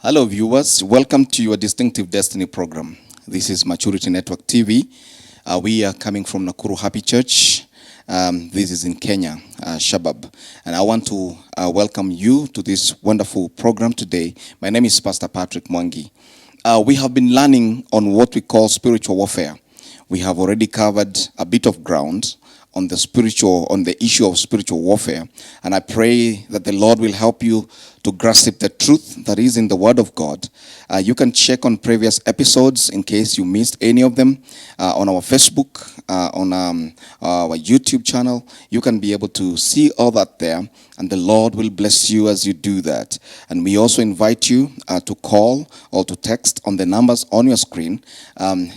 Hello, viewers. Welcome to your Distinctive Destiny program. This is Maturity Network TV. We are coming from Nakuru Happy Church. This is in Kenya, Shabab. And I want to welcome you to this wonderful program today. My name is Pastor Patrick Mwangi. We have been learning on what we call spiritual warfare. We have already covered a bit of ground on the issue of spiritual warfare. And I pray that the Lord will help you to grasp the truth that is in the Word of God. You can check on previous episodes in case you missed any of them on our Facebook, on our YouTube channel. You can be able to see all that there, and the Lord will bless you as you do that. And we also invite you to call or to text on the numbers on your screen,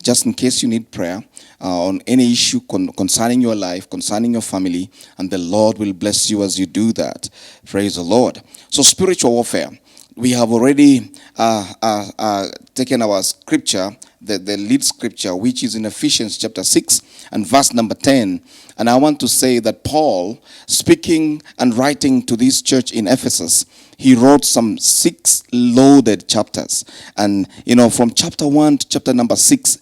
just in case you need prayer on any issue concerning your life, concerning your family, and the Lord will bless you as you do that. Praise the Lord. So spiritual warfare. We have already taken our scripture, the lead scripture, which is in Ephesians chapter 6 and verse number 10. And I want to say that Paul, speaking and writing to this church in Ephesus, he wrote some 6 loaded chapters. And, from chapter 1 to chapter number 6,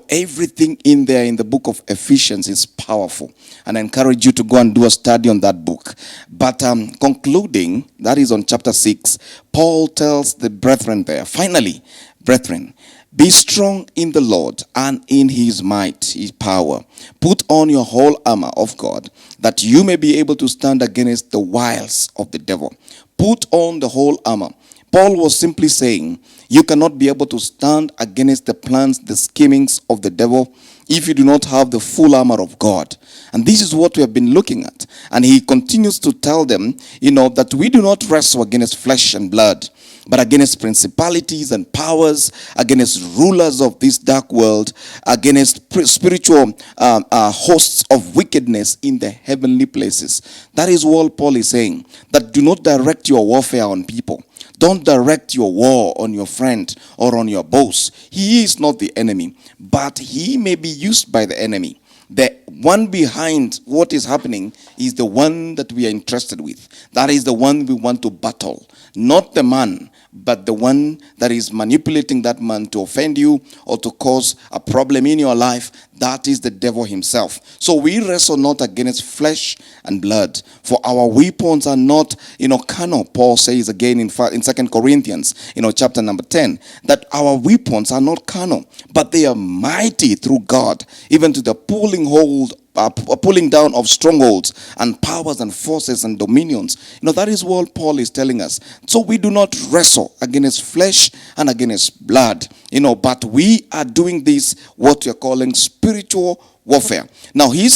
everything in there in the book of Ephesians is powerful. And I encourage you to go and do a study on that book. But concluding, that is on chapter 6, Paul tells the brethren there, finally, brethren, be strong in the Lord and in his might, his power. Put on your whole armor of God, that you may be able to stand against the wiles of the devil. Put on the whole armor. Paul was simply saying, you cannot be able to stand against the plans, the schemings of the devil, if you do not have the full armor of God. And this is what we have been looking at. And he continues to tell them, that we do not wrestle against flesh and blood, but against principalities and powers, against rulers of this dark world, against spiritual hosts of wickedness in the heavenly places. That is what Paul is saying, that do not direct your warfare on people. Don't direct your war on your friend or on your boss. He is not the enemy, but he may be used by the enemy. The one behind what is happening is the one that we are interested with. That is the one we want to battle. Not the man, but the one that is manipulating that man to offend you or to cause a problem in your life. That is the devil himself. So we wrestle not against flesh and blood, for our weapons are not, carnal. Paul says again in 2 Corinthians, chapter number 10, that our weapons are not carnal, but they are mighty through God, even to the pulling down of strongholds and powers and forces and dominions. That is what Paul is telling us. So we do not wrestle against flesh and against blood, but we are doing this, what we are calling spiritual warfare. Now he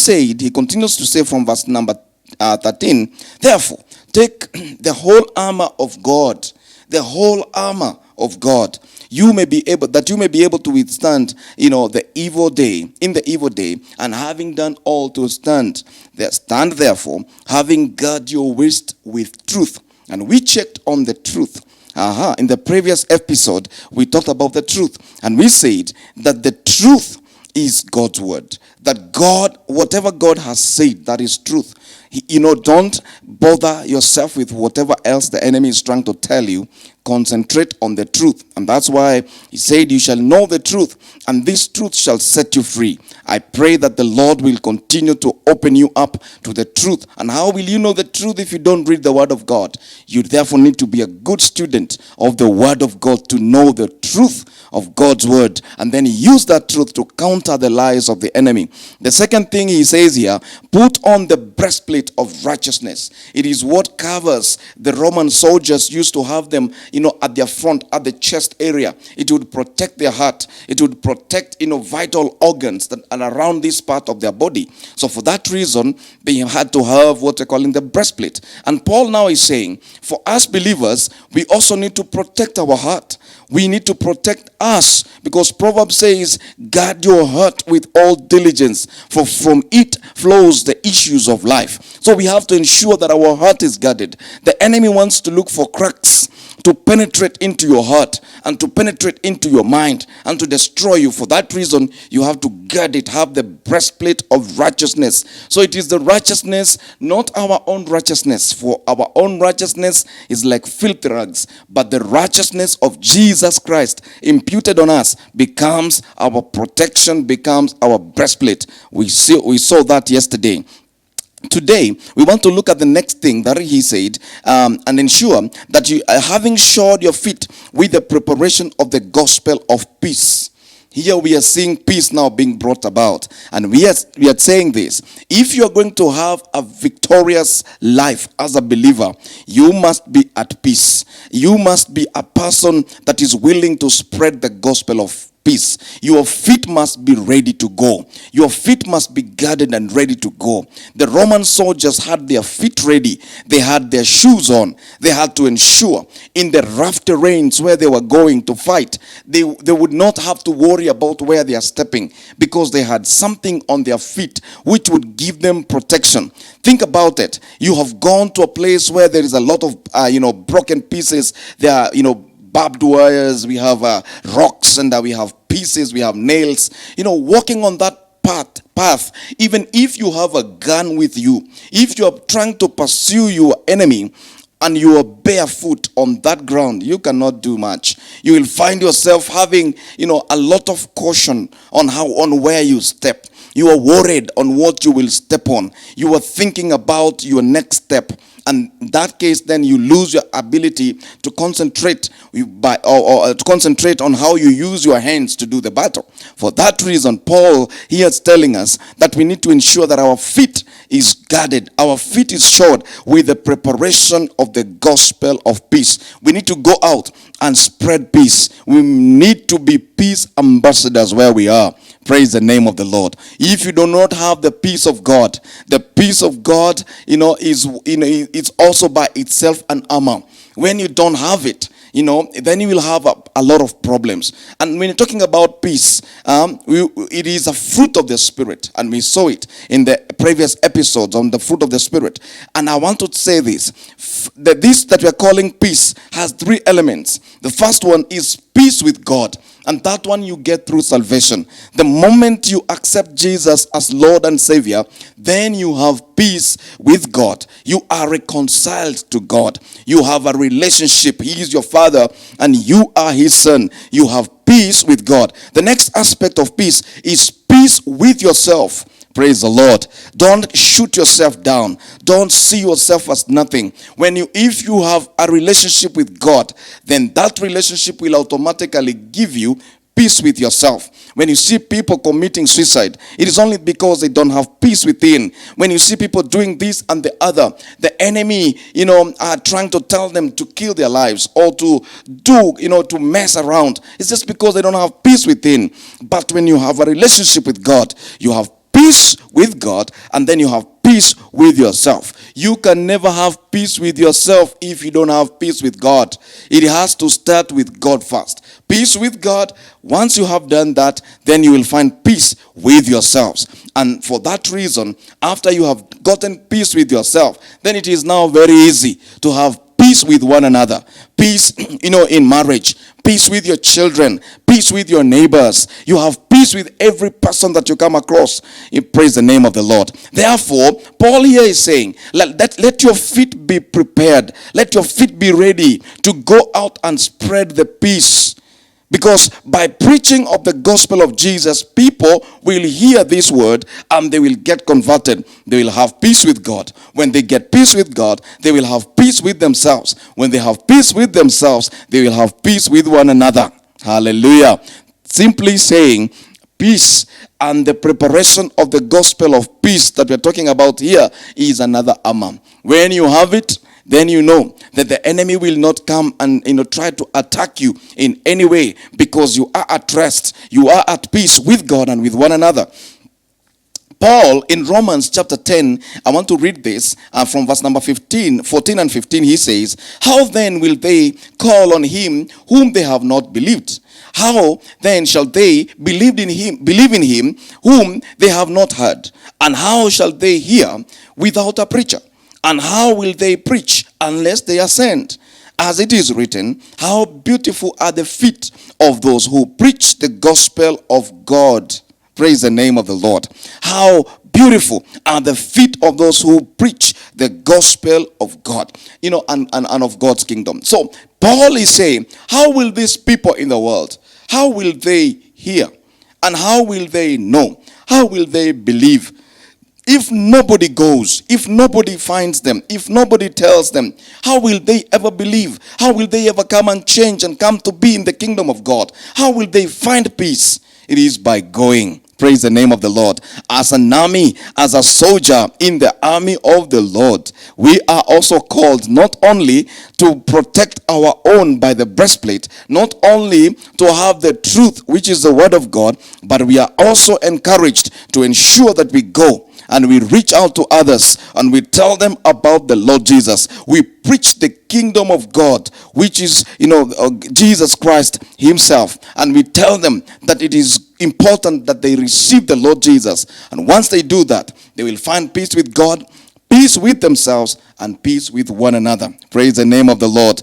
continues to say from verse number 13, therefore, take the whole armor of God, the whole armor of God, you may be able to withstand, the evil day, and having done all to stand, stand therefore, having girded your waist with truth. And we checked on the truth. In the previous episode, we talked about the truth, and we said that the truth is God's word. That God, whatever God has said, that is truth. Don't bother yourself with whatever else the enemy is trying to tell you. Concentrate on the truth. And that's why he said, you shall know the truth, and this truth shall set you free. I pray that the Lord will continue to open you up to the truth. And how will you know the truth if you don't read the word of God? You therefore need to be a good student of the word of God to know the truth of God's word, and then use that truth to counter the lies of the enemy. The second thing he says here, put on the breastplate of righteousness. It is what covers. The Roman soldiers used to have them, at their front, at the chest area. It would protect their heart. It would protect, vital organs that are around this part of their body. So for that reason, they had to have what they're calling the breastplate. And Paul now is saying, for us believers, we also need to protect our heart. We need to protect us, because Proverbs says, guard your heart with all diligence, for from it flows the issues of life. So we have to ensure that our heart is guarded. The enemy wants to look for cracks to penetrate into your heart and to penetrate into your mind and to destroy you. For that reason, you have to guard it, have the breastplate of righteousness. So it is the righteousness, not our own righteousness. For our own righteousness is like filthy rags, but the righteousness of Jesus Christ imputed on us becomes our protection, becomes our breastplate. We saw that yesterday. Today, we want to look at the next thing that he said, and ensure that you are having shod your feet with the preparation of the gospel of peace. Here we are seeing peace now being brought about. And we are saying this. If you are going to have a victorious life as a believer, you must be at peace. You must be a person that is willing to spread the gospel of peace. Your feet must be ready to go. Your feet must be guarded and ready to go. The Roman soldiers had their feet ready. They had their shoes on. They had to ensure in the rough terrains where they were going to fight, they would not have to worry about where they are stepping, because they had something on their feet which would give them protection. Think about it. You have gone to a place where there is a lot of broken pieces. There are barbed wires, we have rocks, and we have pieces, we have nails. Walking on that path, even if you have a gun with you, if you are trying to pursue your enemy and you are barefoot on that ground, you cannot do much. You will find yourself having a lot of caution on where you step. You are worried on what you will step on. You are thinking about your next step. And in that case, then you lose your ability to concentrate to concentrate on how you use your hands to do the battle. For that reason, Paul here is telling us that we need to ensure that our feet is guarded. Our feet is shod with the preparation of the gospel of peace. We need to go out and spread peace. We need to be peace ambassadors where we are. Praise the name of the Lord. If you do not have the peace of God, the peace of God, it's also by itself an armor. When you don't have it, then you will have a lot of problems. And when you're talking about peace, it is a fruit of the Spirit. And we saw it in the previous episodes on the fruit of the Spirit. And I want to say this, that we are calling peace has three elements. The first one is peace with God. And that one you get through salvation. The moment you accept Jesus as Lord and Savior, then you have peace with God. You are reconciled to God. You have a relationship. He is your Father and you are His Son. You have peace with God. The next aspect of peace is peace with yourself. Praise the Lord. Don't shoot yourself down. Don't see yourself as nothing. If you have a relationship with God, then that relationship will automatically give you peace with yourself. When you see people committing suicide, it is only because they don't have peace within. When you see people doing this and the other, the enemy, are trying to tell them to kill their lives or to to mess around. It's just because they don't have peace within. But when you have a relationship with God, you have peace with God, and then you have peace with yourself. You can never have peace with yourself if you don't have peace with God. It has to start with God first. Peace with God. Once you have done that, then you will find peace with yourselves. And for that reason, after you have gotten peace with yourself, then it is now very easy to have peace with one another. Peace, in marriage. Peace with your children. Peace with your neighbors. You have peace with every person that you come across. Praise the name of the Lord. Therefore, Paul here is saying, let your feet be prepared. Let your feet be ready to go out and spread the peace. Because by preaching of the gospel of Jesus, people will hear this word and they will get converted. They will have peace with God. When they get peace with God, they will have peace with themselves. When they have peace with themselves, they will have peace with one another. Hallelujah. Simply saying, peace and the preparation of the gospel of peace that we're talking about here is another armor. When you have it, then you know that the enemy will not come and try to attack you in any way, because you are at rest. You are at peace with God and with one another. Paul in Romans chapter 10, I want to read this from verse number 14 and 15. He says, how then will they call on him whom they have not believed? How then shall they believe in him whom they have not heard? And how shall they hear without a preacher? And how will they preach unless they are sent? As it is written, how beautiful are the feet of those who preach the gospel of God. Praise the name of the Lord. How beautiful are the feet of those who preach the gospel of God, and of God's kingdom. So Paul is saying, how will these people in the world, how will they hear? And how will they know? How will they believe? If nobody goes, if nobody finds them, if nobody tells them, how will they ever believe? How will they ever come and change and come to be in the kingdom of God? How will they find peace? It is by going. Praise the name of the Lord. As an army, as a soldier in the army of the Lord, we are also called not only to protect our own by the breastplate, not only to have the truth, which is the word of God, but we are also encouraged to ensure that we go and we reach out to others and we tell them about the Lord Jesus. We preach the kingdom of God, which is, Jesus Christ himself. And we tell them that it is important that they receive the Lord Jesus. And once they do that, they will find peace with God, peace with themselves, and peace with one another. Praise the name of the Lord.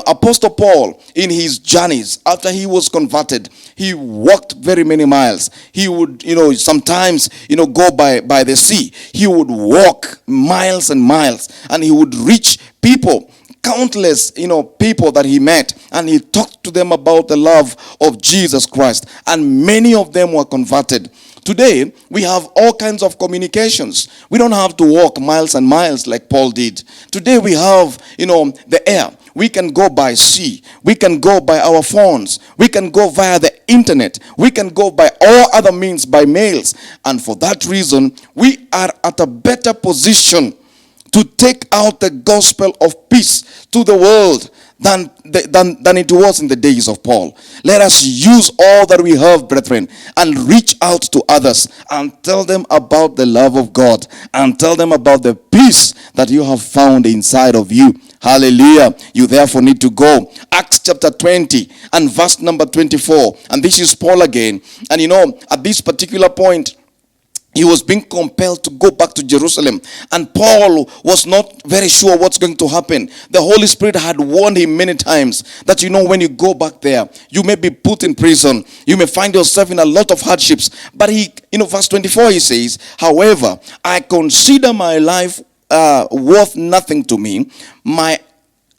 Apostle Paul, in his journeys, after he was converted, he walked very many miles. He would, sometimes, go by the sea. He would walk miles and miles, and he would reach people, countless, people that he met, and he talked to them about the love of Jesus Christ, and many of them were converted. Today, we have all kinds of communications. We don't have to walk miles and miles like Paul did. Today, we have, the air. We can go by sea. We can go by our phones. We can go via the internet. We can go by all other means, by mails. And for that reason, we are at a better position to take out the gospel of peace to the world than it was in the days of Paul. Let us use all that we have, brethren, and reach out to others and tell them about the love of God and tell them about the peace that you have found inside of you. Hallelujah. You therefore need to go. Acts chapter 20 and verse number 24. And this is Paul again. And at this particular point, he was being compelled to go back to Jerusalem. And Paul was not very sure what's going to happen. The Holy Spirit had warned him many times that, when you go back there, you may be put in prison. You may find yourself in a lot of hardships. But verse 24, he says, however, I consider my life worth nothing to me. My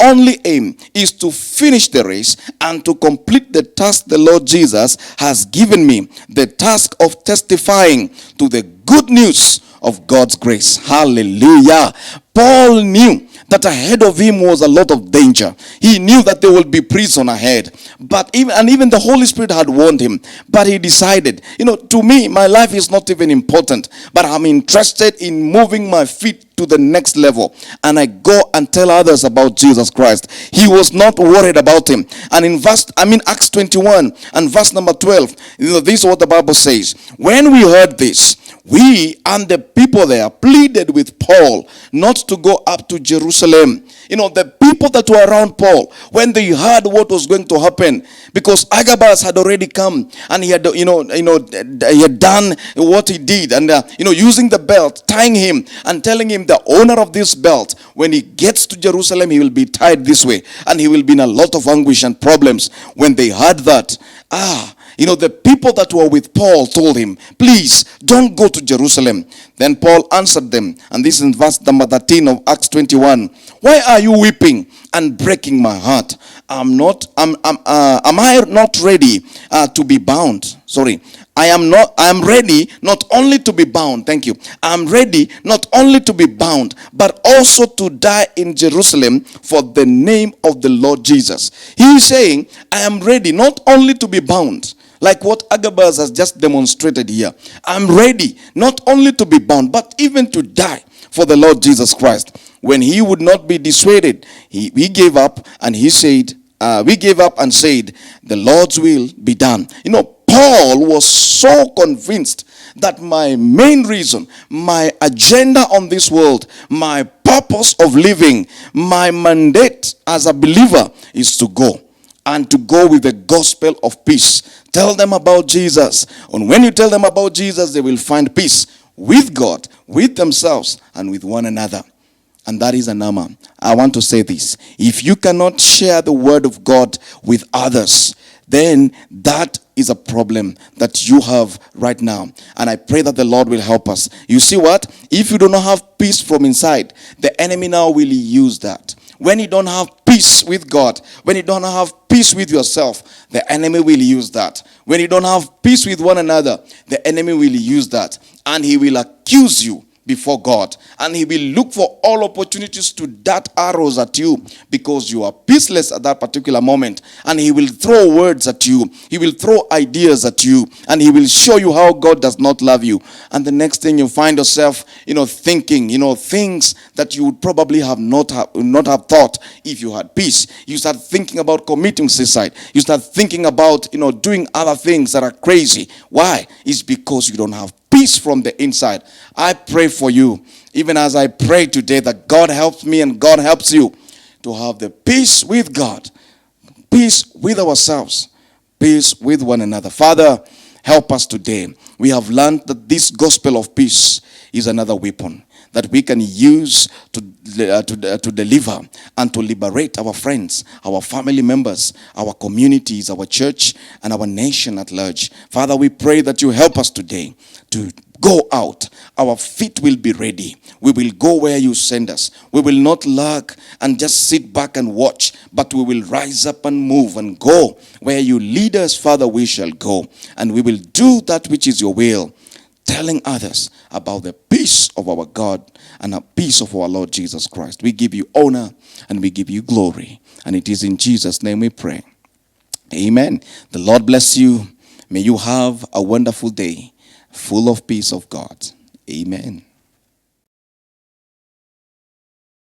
only aim is to finish the race and to complete the task the Lord Jesus has given me, the task of testifying to the good news of God's grace. Hallelujah. Paul knew that ahead of him was a lot of danger. He knew that there will be prison ahead. But even the Holy Spirit had warned him. But he decided, to me, my life is not even important. But I'm interested in moving my feet to the next level. And I go and tell others about Jesus Christ. He was not worried about him. And in Acts 21 and verse number 12, this is what the Bible says. When we heard this, we and the people there pleaded with Paul not to go up to Jerusalem. The people that were around Paul, when they heard what was going to happen, because Agabus had already come and he had, he had done what he did, and using the belt, tying him and telling him the owner of this belt, when he gets to Jerusalem, he will be tied this way, and he will be in a lot of anguish and problems. When they heard that, the people that were with Paul told him, please don't go to Jerusalem. Then Paul answered them, and this is in verse number 13 of Acts 21. Why are you weeping and breaking my heart? Am I not ready to be bound? Sorry. I am ready not only to be bound. Thank you. I'm ready not only to be bound, but also to die in Jerusalem for the name of the Lord Jesus. He is saying, I am ready not only to be bound, like what Agabus has just demonstrated here. I'm ready not only to be bound, but even to die for the Lord Jesus Christ. When he would not be dissuaded, he gave up and he said, we gave up and said, the Lord's will be done. Paul was so convinced that my main reason, my agenda on this world, my purpose of living, my mandate as a believer is to go. And to go with the gospel of peace. Tell them about Jesus. And when you tell them about Jesus, they will find peace with God, with themselves, and with one another. And that is an armor. I want to say this. If you cannot share the word of God with others, then that is a problem that you have right now. And I pray that the Lord will help us. You see what? If you do not have peace from inside, the enemy now will use that. When you don't have peace with God, when you don't have peace with yourself, the enemy will use that. When you don't have peace with one another, the enemy will use that. And he will accuse you before God, and he will look for all opportunities to dart arrows at you because you are peaceless at that particular moment, and he will throw words at you, he will throw ideas at you, and he will show you how God does not love you. And the next thing you find yourself thinking things that you would probably have not have thought if you had peace. You start thinking about committing suicide. You start thinking about doing other things that are crazy. Why? It's because you don't have peace from the inside. I pray for you, even as I pray today, that God helps me and God helps you to have the peace with God, peace with ourselves, peace with one another. Father, help us today. We have learned that this gospel of peace is another weapon that we can use to deliver and to liberate our friends, our family members, our communities, our church, and our nation at large. Father, we pray that you help us today to go out. Our feet will be ready. We will go where you send us. We will not lag and just sit back and watch, but we will rise up and move and go. Where you lead us, Father, we shall go. And we will do that which is your will, telling others about the peace of our God and the peace of our Lord Jesus Christ. We give you honor and we give you glory. And it is in Jesus' name we pray. Amen. The Lord bless you. May you have a wonderful day full of peace of God. Amen.